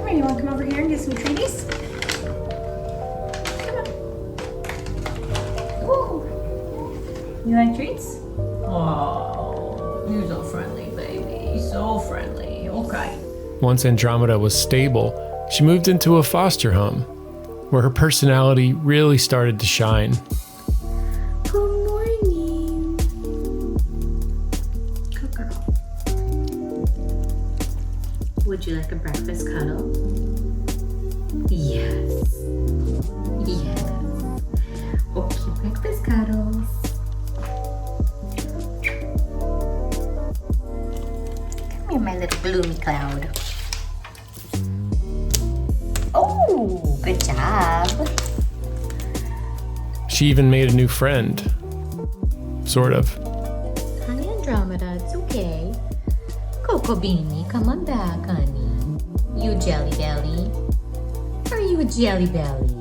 Come here, you want to come over here and get some treaties? Come on. Ooh. You like treats? Oh, you're so friendly, baby. So friendly. Okay. Once Andromeda was stable, she moved into a foster home, where her personality really started to shine. Good morning. Good girl. Would you like a breakfast cuddle? Yes. Yes. Okay, breakfast cuddles. Come here, my little gloomy cloud. Oh, good job. She even made a new friend. Sort of. Hi, Andromeda. It's okay. Coco Beanie, come on back, honey. You jelly belly. Are you a jelly belly?